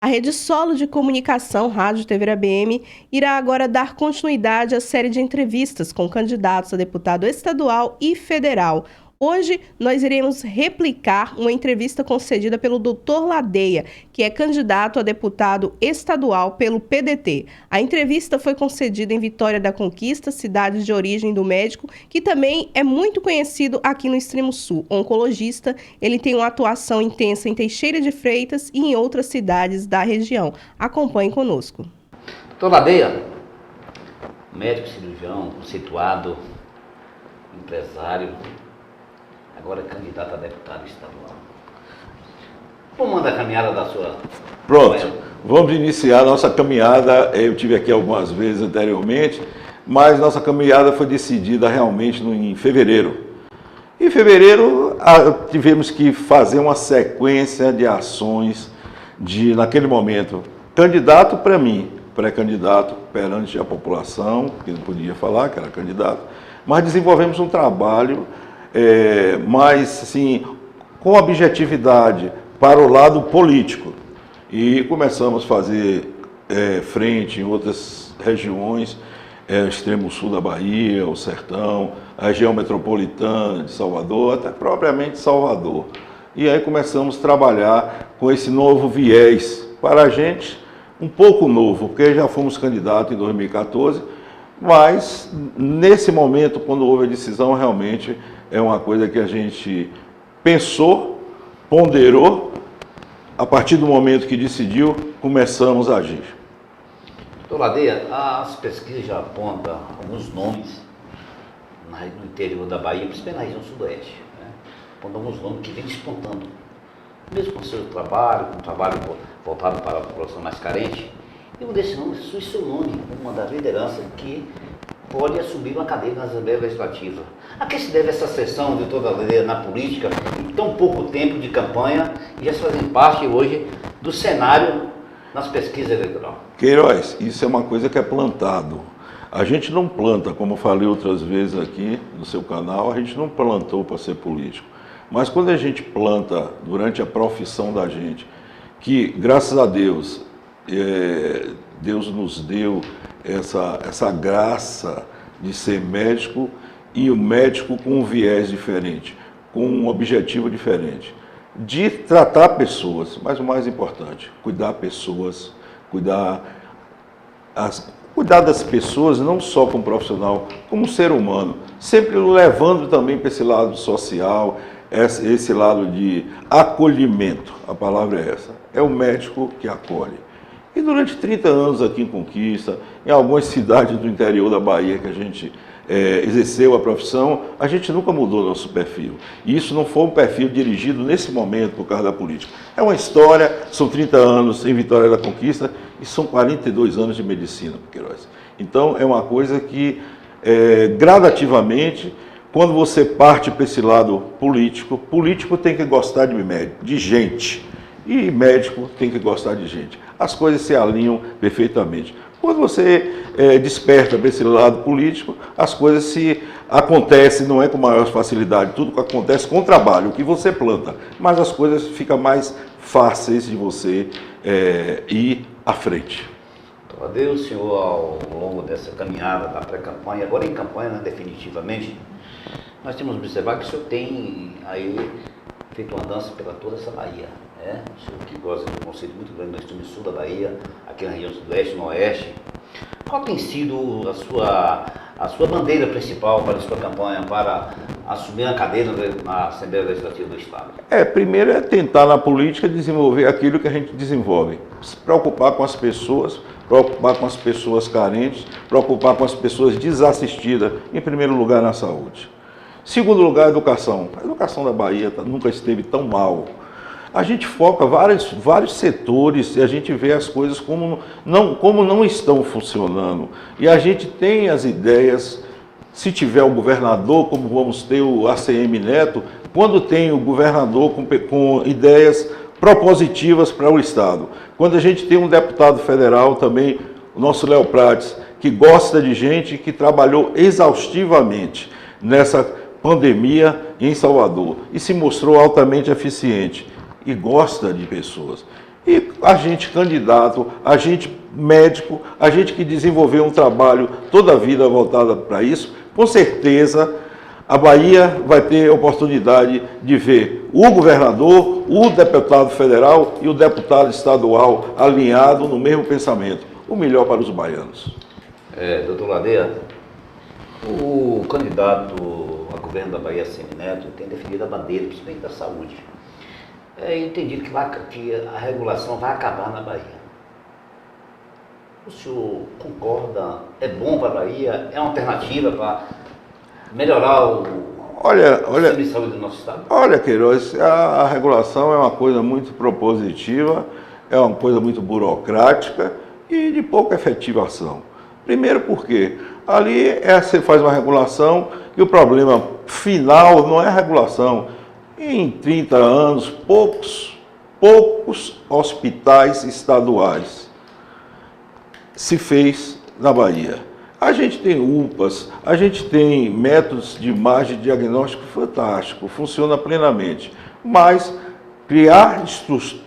A Rede Solo de Comunicação Rádio TV ABM irá agora dar continuidade à série de entrevistas com candidatos a deputado estadual e federal. Hoje, nós iremos replicar uma entrevista concedida pelo Dr. Ladeia, que é candidato a deputado estadual pelo PDT. A entrevista foi concedida em Vitória da Conquista, cidade de origem do médico, que também é muito conhecido aqui no Extremo Sul. Oncologista, ele tem uma atuação intensa em Teixeira de Freitas e em outras cidades da região. Acompanhe conosco. Dr. Ladeia, médico cirurgião, conceituado, empresário, agora candidato a deputado estadual. Vamos mandar a caminhada da sua... Pronto, vamos iniciar a nossa caminhada. Eu tive aqui algumas vezes anteriormente, mas nossa caminhada foi decidida realmente em fevereiro. Em fevereiro tivemos que fazer uma sequência de ações naquele momento, candidato para mim, pré-candidato perante a população, que não podia falar que era candidato, mas desenvolvemos um trabalho mais assim, com objetividade para o lado político. E começamos a fazer frente em outras regiões, extremo sul da Bahia, o Sertão, a região metropolitana de Salvador, até propriamente Salvador. E aí começamos a trabalhar com esse novo viés, para a gente um pouco novo, porque já fomos candidatos em 2014, mas nesse momento, quando houve a decisão, realmente é uma coisa que a gente pensou, ponderou, a partir do momento que decidiu, começamos a agir. Doutor Ladeia, as pesquisas já apontam alguns nomes no interior da Bahia, principalmente na região sudoeste, né? Apontam alguns nomes que vêm despontando, mesmo com o seu trabalho, com um trabalho voltado para a população mais carente. E um desses nomes é seu nome, uma das lideranças que pode assumir uma cadeira na Assembleia Legislativa. A que se deve essa sessão de toda a lei na política, em tão pouco tempo de campanha, e já fazem parte hoje do cenário nas pesquisas eleitorais? Queiroz, isso é uma coisa que é plantado. A gente não planta, como eu falei outras vezes aqui no seu canal, a gente não plantou para ser político. Mas quando a gente planta durante a profissão da gente, que graças a Deus, Deus nos deu essa graça de ser médico, e o médico com um viés diferente, com um objetivo diferente, de tratar pessoas, mas o mais importante, cuidar pessoas, cuidar das pessoas não só como profissional, como ser humano, sempre levando também para esse lado social, esse lado de acolhimento, a palavra é essa, é o médico que acolhe. E durante 30 anos aqui em Conquista, em algumas cidades do interior da Bahia que a gente exerceu a profissão, a gente nunca mudou nosso perfil. E isso não foi um perfil dirigido nesse momento por causa da política. É uma história, são 30 anos em Vitória da Conquista e são 42 anos de medicina, Queiroz. Então é uma coisa que gradativamente, quando você parte para esse lado político tem que gostar de gente. E médico tem que gostar de gente. As coisas se alinham perfeitamente. Quando você desperta para esse lado político, as coisas acontecem, não é com maior facilidade, tudo que acontece com o trabalho, o que você planta, mas as coisas ficam mais fáceis de você ir à frente. Adeus, senhor, ao longo dessa caminhada da pré-campanha, agora em campanha, né, definitivamente, nós temos observado que o senhor tem aí feito uma dança pela toda essa Bahia. O senhor que gosta de um conceito muito grande no extremo sul da Bahia, aqui na região sudoeste e noroeste. Qual tem sido a sua bandeira principal para a sua campanha, para assumir a cadeira na Assembleia Legislativa do Estado? Primeiro é tentar na política desenvolver aquilo que a gente desenvolve. Se preocupar com as pessoas, preocupar com as pessoas carentes, preocupar com as pessoas desassistidas, em primeiro lugar na saúde. Segundo lugar, a educação. A educação da Bahia nunca esteve tão mal. A gente foca vários setores e a gente vê as coisas como não estão funcionando. E a gente tem as ideias, se tiver o governador, como vamos ter o ACM Neto, quando tem o governador com ideias propositivas para o Estado. Quando a gente tem um deputado federal também, o nosso Léo Prates, que gosta de gente, que trabalhou exaustivamente nessa pandemia em Salvador e se mostrou altamente eficiente. E gosta de pessoas. E a gente candidato, a gente médico, a gente que desenvolveu um trabalho toda a vida voltada para isso, com certeza a Bahia vai ter oportunidade de ver o governador, o deputado federal e o deputado estadual alinhados no mesmo pensamento, o melhor para os baianos. Doutor Ladeia, o candidato a governo da Bahia, Semineto, tem definido a bandeira, principalmente da saúde. Eu entendi que a regulação vai acabar na Bahia. O senhor concorda? É bom para a Bahia? É uma alternativa para melhorar o sistema de saúde do nosso estado? Olha, Queiroz, a regulação é uma coisa muito propositiva, é uma coisa muito burocrática e de pouca efetivação. Primeiro porque ali você faz uma regulação e o problema final não é a regulação. Em 30 anos, poucos hospitais estaduais se fez na Bahia. A gente tem UPAs, a gente tem métodos de imagem e diagnóstico fantástico, funciona plenamente. Mas criar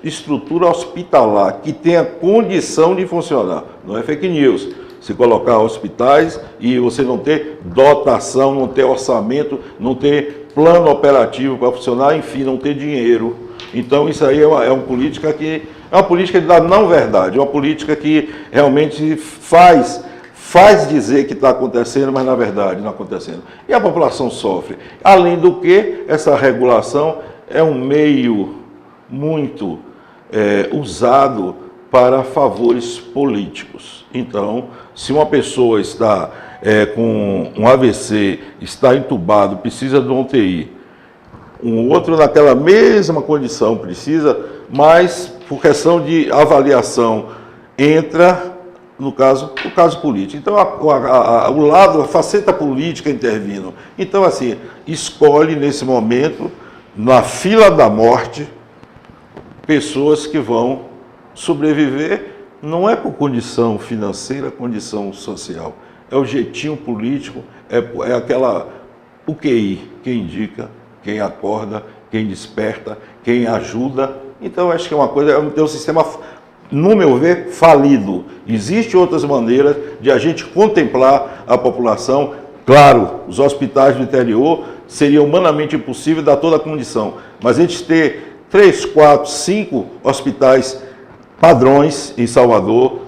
estrutura hospitalar que tenha condição de funcionar, não é fake news. Se colocar hospitais e você não ter dotação, não ter orçamento, não ter plano operativo para funcionar, enfim, não ter dinheiro. Então isso aí é uma política que é uma política da não verdade, é uma política que realmente faz dizer que está acontecendo, mas na verdade não está acontecendo. E a população sofre. Além do que, essa regulação é um meio muito usado para favores políticos. Então, se uma pessoa está com um AVC, está entubado, precisa de uma UTI, um outro naquela mesma condição precisa, mas por questão de avaliação entra no caso político. Então, o lado, a faceta política intervindo. Então, assim, escolhe nesse momento, na fila da morte, pessoas que vão sobreviver, não é por condição financeira, condição social. É o jeitinho político, é aquela, o QI, quem indica, quem acorda, quem desperta, quem ajuda. Então, acho que é uma coisa, é um sistema, no meu ver, falido. Existem outras maneiras de a gente contemplar a população. Claro, os hospitais do interior seria humanamente impossível dar toda a condição, mas a gente ter 3, 4, 5 hospitais padrões em Salvador,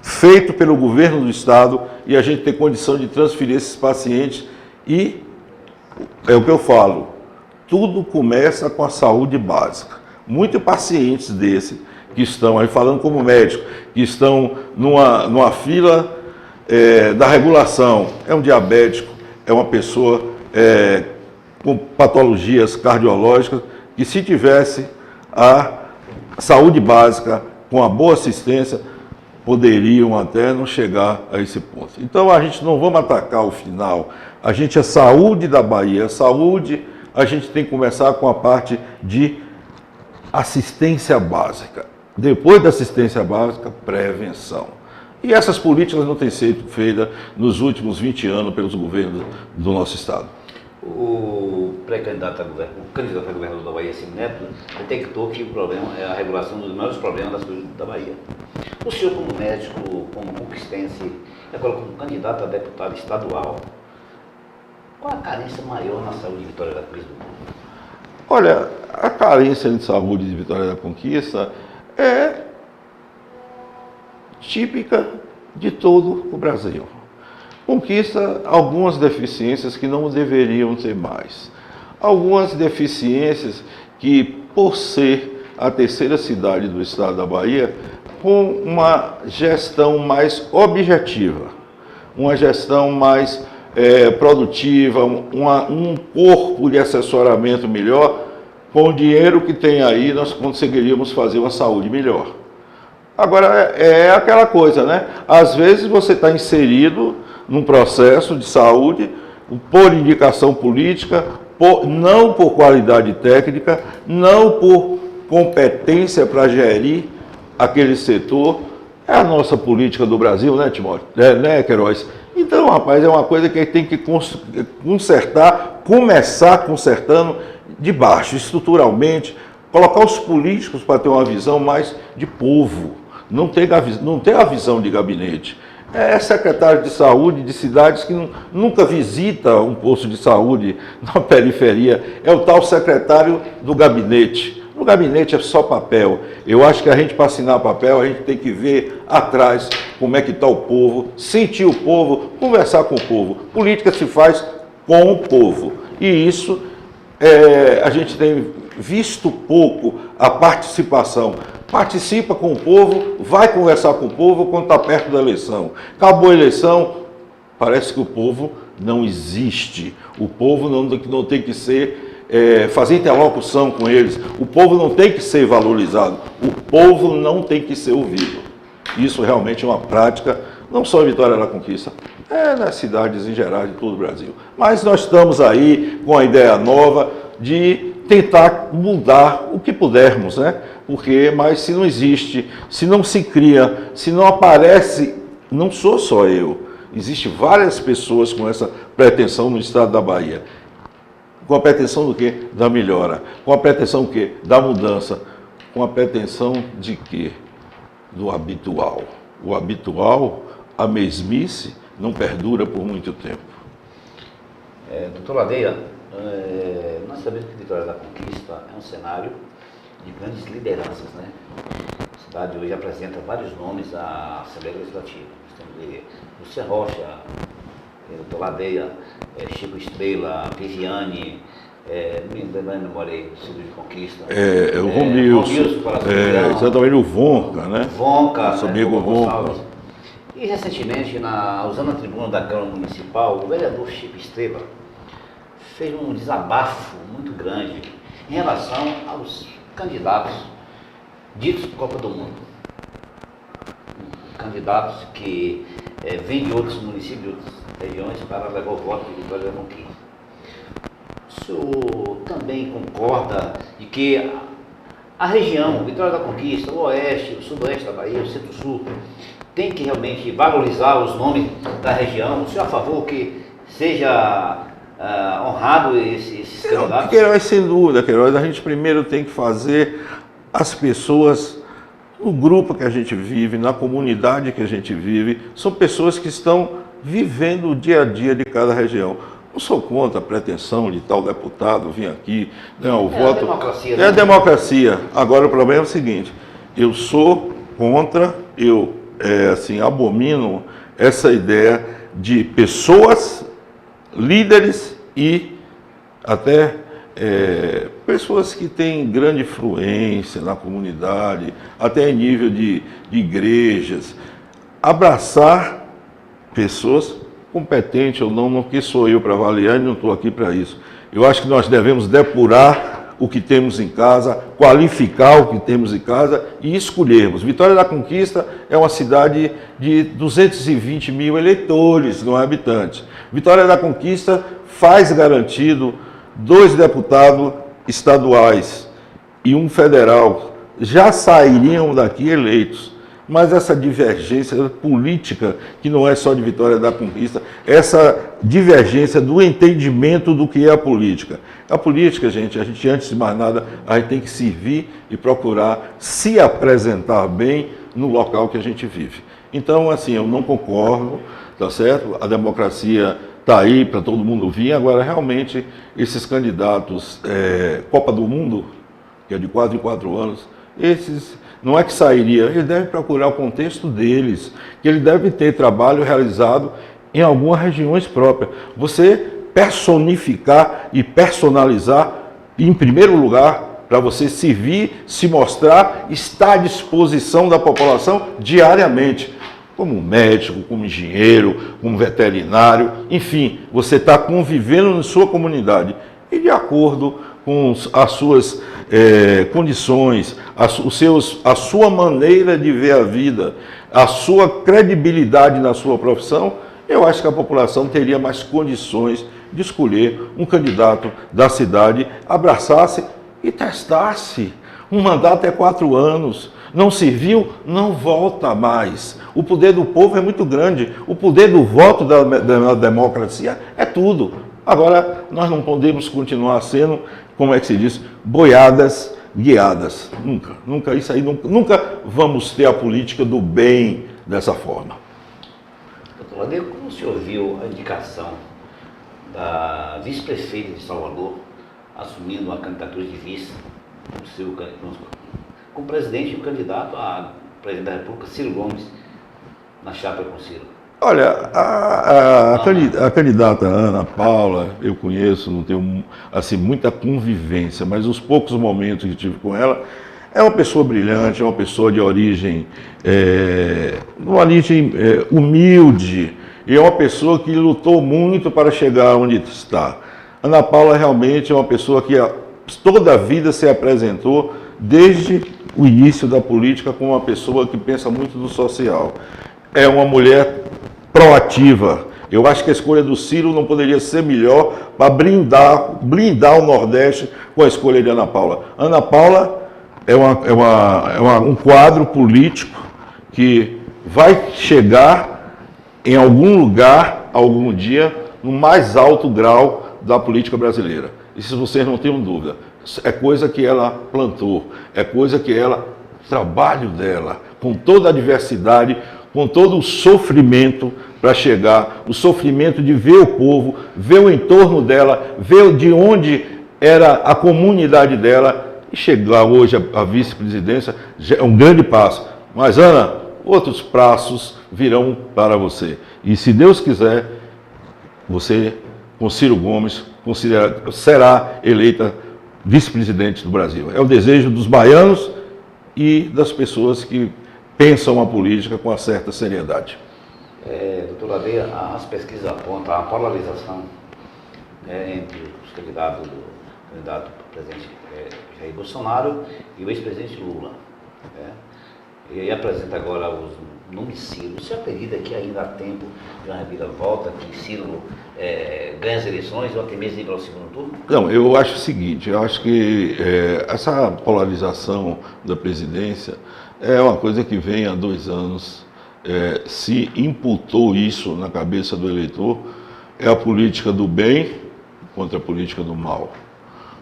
feito pelo governo do estado, e a gente ter condição de transferir esses pacientes. E é o que eu falo, tudo começa com a saúde básica. Muitos pacientes desses que estão aí, falando como médico, que estão numa fila da regulação, é um diabético, é uma pessoa com patologias cardiológicas, que se tivesse a saúde básica, com a boa assistência, poderiam até não chegar a esse ponto. Então a gente não vamos atacar o final, a gente é saúde da Bahia, saúde, a gente tem que começar com a parte de assistência básica. Depois da assistência básica, prevenção. E essas políticas não têm sido feitas nos últimos 20 anos pelos governos do nosso estado. O candidato a governador da Bahia, Semineto, detectou que o problema é a regulação dos maiores problemas da saúde da Bahia. O senhor, como médico, como conquistense, agora como candidato a deputado estadual, qual a carência maior na saúde de Vitória da Cruz do Mundo? Olha, a carência de saúde de Vitória da Conquista é típica de todo o Brasil. Conquista algumas deficiências que não deveriam ter mais. Algumas deficiências que, por ser a terceira cidade do estado da Bahia, com uma gestão mais objetiva, uma gestão mais produtiva, um corpo de assessoramento melhor, com o dinheiro que tem aí nós conseguiríamos fazer uma saúde melhor. Agora, é aquela coisa, né? Às vezes você está inserido num processo de saúde, por indicação política, não por qualidade técnica, não por competência para gerir aquele setor. É a nossa política do Brasil, né, Timóteo? Né, Queiroz? Então, rapaz, é uma coisa que tem que consertar, começar consertando de baixo, estruturalmente, colocar os políticos para ter uma visão mais de povo, não ter a visão de gabinete. É secretário de saúde de cidades que nunca visita um posto de saúde na periferia, é o tal secretário do gabinete. No gabinete é só papel. Eu acho que a gente, para assinar papel, a gente tem que ver atrás como é que está o povo, sentir o povo, conversar com o povo. Política se faz com o povo. E isso, a gente tem visto pouco a participação. Participa com o povo, vai conversar com o povo quando está perto da eleição. Acabou a eleição, parece que o povo não existe. O povo não tem que ser... fazer interlocução com eles. O povo não tem que ser valorizado, o povo não tem que ser ouvido. Isso realmente é uma prática, não só em Vitória da Conquista, nas cidades em geral de todo o Brasil. Mas nós estamos aí com a ideia nova de tentar mudar o que pudermos, né? Mas se não existe, se não se cria, se não aparece, não sou só eu, existem várias pessoas com essa pretensão no estado da Bahia. Com a pretensão do quê? Da melhora. Com a pretensão do quê? Da mudança. Com a pretensão de quê? Do habitual. O habitual, a mesmice, não perdura por muito tempo. Doutor Ladeia, nós sabemos que Vitória da Conquista é um cenário de grandes lideranças, né? A cidade hoje apresenta vários nomes à Assembleia Legislativa. Nós temos Lúcia Rocha, Doutor Ladeia, Chico Estrela, Viviane, não morei no Círio de Conquista. O Romilson, exatamente o Vonca, né? Vonca, nosso amigo Vonca. E recentemente, usando a tribuna da Câmara Municipal, o vereador Chico Estrela fez um desabafo muito grande em relação aos candidatos ditos Copa do Mundo. Candidatos que vêm de outros municípios, de outras regiões, para levar o voto de Vitória da Conquista. O senhor também concorda de que a região, Vitória da Conquista, o oeste, o sudoeste da Bahia, o centro-sul, tem que realmente valorizar os nomes da região? O senhor é a favor que seja honrado esses candidatos? Queiroz, sem dúvida, Queiroz, a gente primeiro tem que fazer as pessoas, no grupo que a gente vive, na comunidade que a gente vive, são pessoas que estão vivendo o dia a dia de cada região. Não sou contra a pretensão de tal deputado vir aqui, ganhar o voto. Democracia, é a democracia. Agora o problema é o seguinte, eu sou contra, abomino essa ideia de pessoas, líderes e até pessoas que têm grande influência na comunidade, até em nível de igrejas, abraçar pessoas competentes ou não que sou eu para avaliar e não estou aqui para isso. Eu acho que nós devemos depurar o que temos em casa, qualificar o que temos em casa e escolhermos. Vitória da Conquista é uma cidade de 220 mil eleitores, não é habitantes. Vitória da Conquista faz garantido 2 deputados estaduais e um federal. Já sairiam daqui eleitos. Mas essa divergência política, que não é só de Vitória da Conquista, essa divergência do entendimento do que é a política. A política, gente, antes de mais nada, a gente tem que servir e procurar se apresentar bem no local que a gente vive. Então, assim, eu não concordo, tá certo? A democracia está aí para todo mundo vir. Agora, realmente, esses candidatos Copa do Mundo, que é de 4 em 4 anos, esses não é que sairia, eles devem procurar o contexto deles, que ele deve ter trabalho realizado em algumas regiões próprias. Você personificar e personalizar, em primeiro lugar, para você servir, se mostrar, estar à disposição da população diariamente, como médico, como engenheiro, como veterinário, enfim, você está convivendo na sua comunidade e de acordo com as suas condições, a sua maneira de ver a vida, a sua credibilidade na sua profissão, eu acho que a população teria mais condições de escolher um candidato da cidade, abraçasse e testasse. Um mandato é 4 anos. Não serviu, não volta mais. O poder do povo é muito grande. O poder do voto da democracia é tudo. Agora, nós não podemos continuar sendo, como é que se diz, boiadas guiadas. Nunca, isso aí, nunca vamos ter a política do bem dessa forma. Doutor Ladeia, como o senhor viu a indicação da vice-prefeita de Salvador assumindo uma candidatura de vice com o presidente e o candidato a presidente da República, Ciro Gomes, na chapa com Ciro? Olha, a candidata Ana Paula, eu conheço, não tenho assim, muita convivência, mas os poucos momentos que tive com ela, é uma pessoa brilhante, é uma pessoa de origem, humilde, e é uma pessoa que lutou muito para chegar onde está. Ana Paula realmente é uma pessoa que toda a vida se apresentou, desde o início da política, como uma pessoa que pensa muito no social. É uma mulher proativa. Eu acho que a escolha do Ciro não poderia ser melhor para blindar o Nordeste com a escolha de Ana Paula. Ana Paula é um quadro político que vai chegar em algum lugar, algum dia, no mais alto grau da política brasileira. Isso vocês não tenham dúvida. É coisa que ela plantou, é coisa que ela, trabalho dela, com toda a diversidade, com todo o sofrimento para chegar, o sofrimento de ver o povo, ver o entorno dela, ver de onde era a comunidade dela, e chegar hoje à vice-presidência é um grande passo. Mas, Ana, outros passos virão para você. E se Deus quiser, você, com Ciro Gomes, será eleita vice-presidente do Brasil. É o desejo dos baianos e das pessoas que pensam a política com uma certa seriedade. Doutor Ladeia, as pesquisas apontam a polarização entre os candidatos do candidato presidente Jair Bolsonaro e o ex-presidente Lula. E aí apresenta agora os nomes de Ciro. Você acredita que ainda há tempo de uma reviravolta, que Ciro ganha as eleições ou até mesmo ir para o segundo turno? Não, eu acho o seguinte, eu acho que essa polarização da presidência é uma coisa que vem há 2 anos, se imputou isso na cabeça do eleitor, é a política do bem contra a política do mal.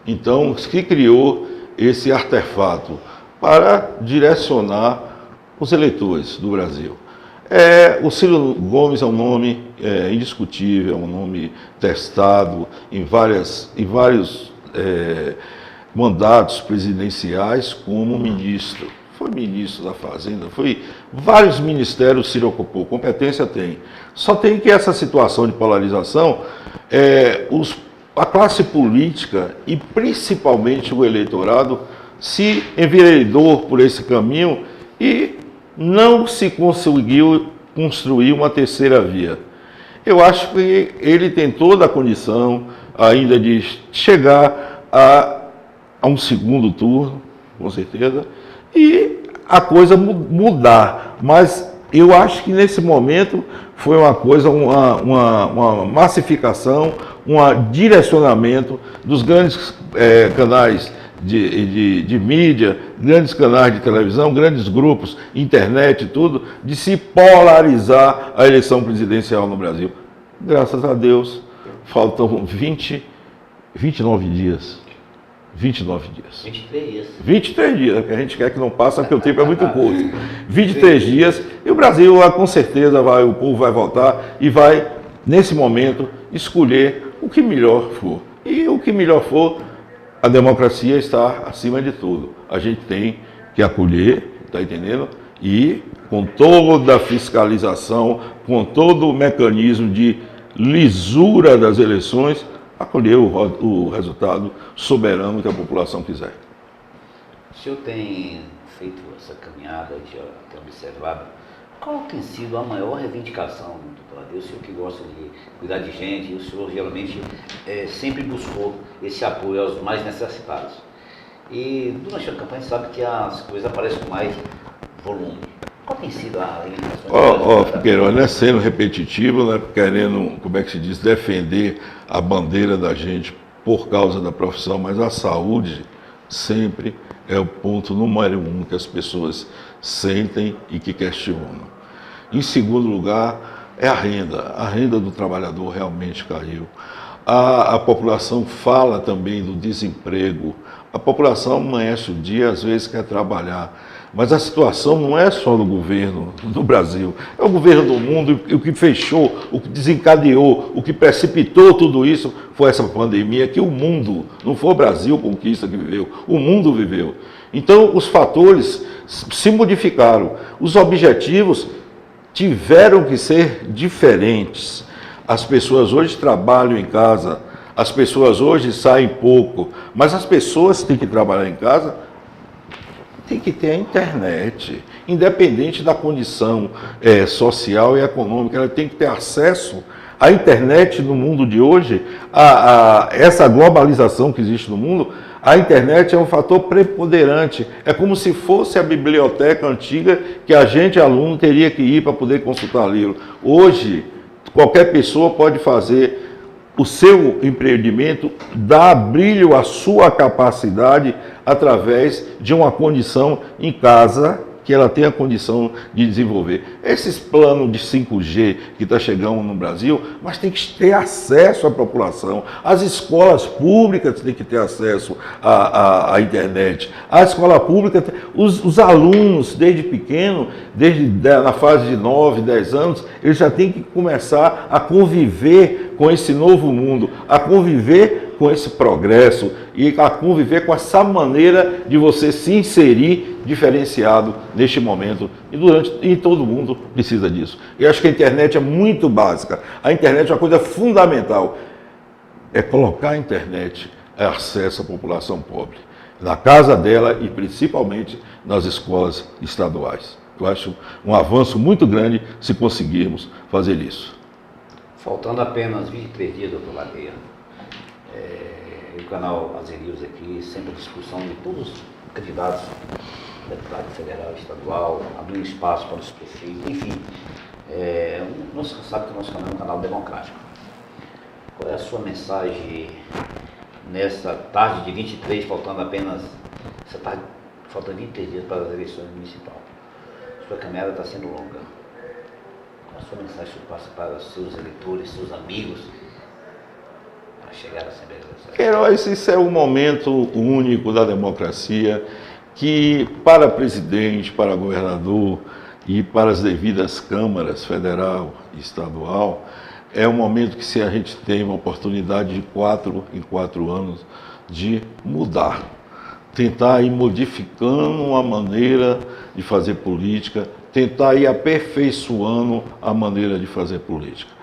Então, se criou esse artefato para direcionar os eleitores do Brasil. O Ciro Gomes é um nome indiscutível, é um nome testado em vários mandatos presidenciais como ministro. Foi ministro da Fazenda, vários ministérios Ciro ocupou, competência tem. Só tem que essa situação de polarização, a classe política e principalmente o eleitorado se enveredou por esse caminho e não se conseguiu construir uma terceira via. Eu acho que ele tem toda a condição ainda de chegar a um segundo turno, com certeza, e a coisa mudar. Mas eu acho que nesse momento foi uma coisa, uma massificação, um direcionamento dos grandes canais de mídia, grandes canais de televisão, grandes grupos, internet, tudo, de se polarizar a eleição presidencial no Brasil. Graças a Deus, faltam 29 dias. 29 dias. 23 dias. 23 dias, que a gente quer que não passe, porque o tempo é muito curto. 23 dias, e o Brasil, com certeza, o povo vai votar e vai, nesse momento, escolher o que melhor for. E o que melhor for, a democracia está acima de tudo. A gente tem que acolher, está entendendo? E com toda a fiscalização, com todo o mecanismo de lisura das eleições, acolher o resultado soberano que a população quiser. O senhor tem feito essa caminhada, já tem observado, qual tem sido a maior reivindicação do Ladeia? O senhor que gosta de cuidar de gente, o senhor geralmente sempre buscou esse apoio aos mais necessitados. E durante a campanha sabe que as coisas aparecem com mais volume. Qual tem sido a reivindicação? Figueiredo, não é sendo repetitivo, né, querendo, como é que se diz, defender a bandeira da gente por causa da profissão, mas a saúde sempre é o ponto número 1 que as pessoas sentem e que questionam. Em segundo lugar, é a renda do trabalhador realmente caiu. A população fala também do desemprego, A população amanhece o dia, às vezes quer trabalhar. Mas a situação não é só do governo do Brasil, é o governo do mundo. E o que fechou, o que desencadeou, o que precipitou tudo isso foi essa pandemia que o mundo, não foi o Brasil conquista que viveu, o mundo viveu. Então os fatores se modificaram, os objetivos tiveram que ser diferentes. As pessoas hoje trabalham em casa, as pessoas hoje saem pouco, mas as pessoas têm que trabalhar em casa, tem que ter a internet, independente da condição social e econômica, ela tem que ter acesso à internet no mundo de hoje, essa globalização que existe no mundo. A internet é um fator preponderante, é como se fosse a biblioteca antiga que a gente, aluno, teria que ir para poder consultar livro. Hoje, qualquer pessoa pode fazer o seu empreendimento, dar brilho à sua capacidade através de uma condição em casa que ela tem a condição de desenvolver. Esses planos de 5G que está chegando no Brasil, mas tem que ter acesso à população. As escolas públicas têm que ter acesso à internet. A escola pública, os alunos, desde pequeno, na fase de 9, 10 anos, eles já têm que começar a conviver com esse novo mundo, a conviver com esse progresso e a conviver com essa maneira de você se inserir diferenciado neste momento e todo mundo precisa disso. E acho que a internet é muito básica. A internet é uma coisa fundamental. É colocar a internet a acesso à população pobre, na casa dela e principalmente nas escolas estaduais. Eu acho um avanço muito grande se conseguirmos fazer isso. Faltando apenas 23 dias, doutor Ladeia, o canal Azer News aqui, sempre à discussão de todos os candidatos, deputado federal, estadual, abrindo espaço para os prefeitos, enfim. Nós sabemos que o nosso canal é um canal democrático. Qual é a sua mensagem nessa tarde de 23, faltando 23 dias para as eleições municipais? Sua caminhada está sendo longa. Qual a sua mensagem que passa para os seus eleitores, seus amigos, para chegar a Assembleia Legislativa? Queiroz, isso é um momento único da democracia que, para presidente, para governador e para as devidas câmaras, federal e estadual, é um momento que se a gente tem uma oportunidade de 4 em 4 anos de mudar, tentar ir modificando a maneira de fazer política, tentar ir aperfeiçoando a maneira de fazer política.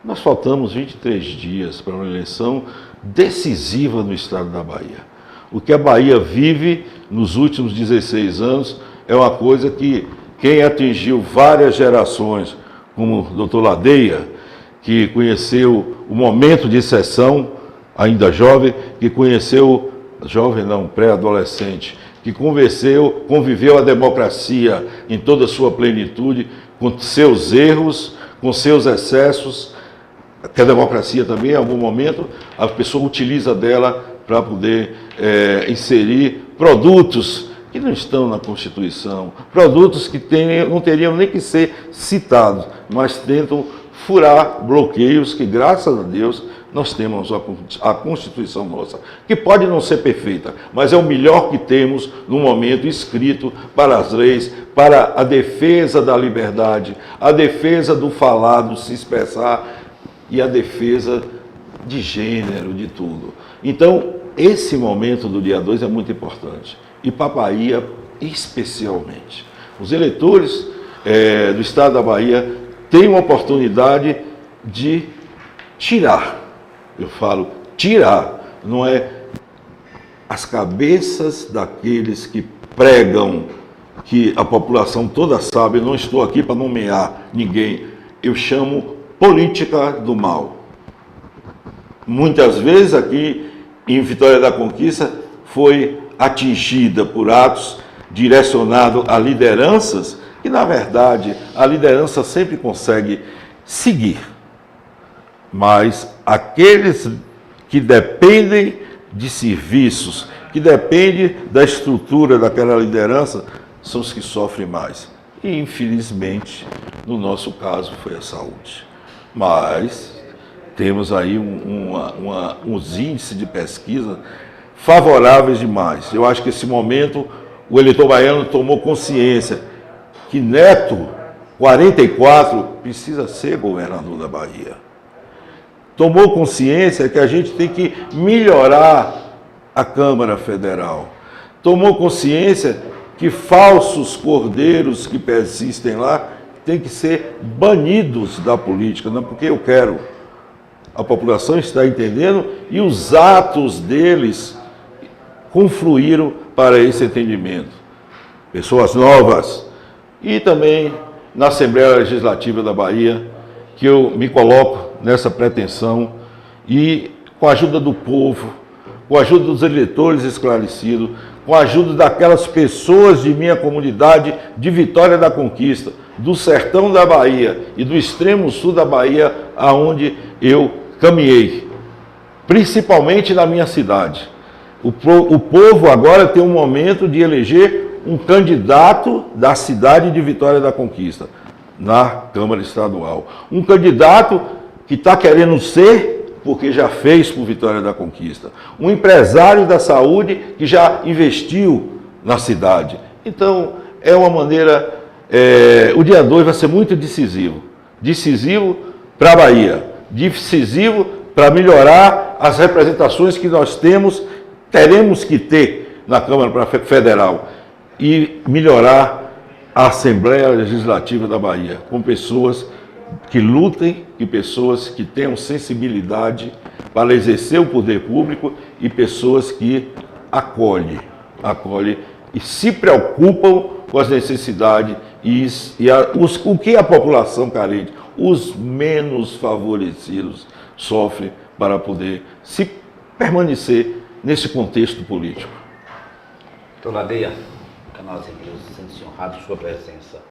Nós faltamos 23 dias para uma eleição decisiva no estado da Bahia. O que a Bahia vive nos últimos 16 anos é uma coisa que quem atingiu várias gerações, como o doutor Ladeia, que conheceu o momento de exceção, ainda jovem, que conheceu, jovem não, pré-adolescente, que conviveu a democracia em toda a sua plenitude, com seus erros, com seus excessos, que a democracia também, em algum momento, a pessoa utiliza dela para poder inserir produtos que não estão na Constituição, produtos que não teriam nem que ser citados, mas tentam furar bloqueios que, graças a Deus, nós temos a Constituição nossa, que pode não ser perfeita, mas é o melhor que temos no momento escrito para as leis, para a defesa da liberdade, a defesa do falado, se expressar e a defesa de gênero, de tudo. Então, esse momento do dia 2 é muito importante, e para a Bahia especialmente. Os eleitores do estado da Bahia têm uma oportunidade de tirar, eu falo tirar, não é as cabeças daqueles que pregam, que a população toda sabe, eu não estou aqui para nomear ninguém, eu chamo política do mal. Muitas vezes aqui em Vitória da Conquista foi atingida por atos direcionados a lideranças que, na verdade, a liderança sempre consegue seguir. Mas aqueles que dependem de serviços, que dependem da estrutura daquela liderança, são os que sofrem mais. E, infelizmente, no nosso caso, foi a saúde. Mas temos aí uns índices de pesquisa favoráveis demais. Eu acho que esse momento o eleitor baiano tomou consciência que Neto, 44, precisa ser governador da Bahia. Tomou consciência que a gente tem que melhorar a Câmara Federal. Tomou consciência que falsos cordeiros que persistem lá têm que ser banidos da política, não porque eu quero. A população está entendendo e os atos deles confluíram para esse entendimento. Pessoas novas. E também na Assembleia Legislativa da Bahia, que eu me coloco nessa pretensão e com a ajuda do povo, com a ajuda dos eleitores esclarecidos, com a ajuda daquelas pessoas de minha comunidade de Vitória da Conquista, do sertão da Bahia e do extremo sul da Bahia, aonde eu caminhei, principalmente na minha cidade. O povo agora tem um momento de eleger um candidato da cidade de Vitória da Conquista, na Câmara Estadual. Um candidato que está querendo ser, porque já fez por Vitória da Conquista. Um empresário da saúde que já investiu na cidade. Então, é uma maneira... o dia 2 vai ser muito decisivo. Decisivo para a Bahia. Decisivo para melhorar as representações que nós teremos que ter na Câmara Federal. E melhorar a Assembleia Legislativa da Bahia, com pessoas que lutem e pessoas que tenham sensibilidade para exercer o poder público e pessoas que acolhem e se preocupam com as necessidades o que a população carente, os menos favorecidos, sofrem para poder se permanecer nesse contexto político. Doutor Ladeia, o canal Sempre sente-se honrado de sua presença.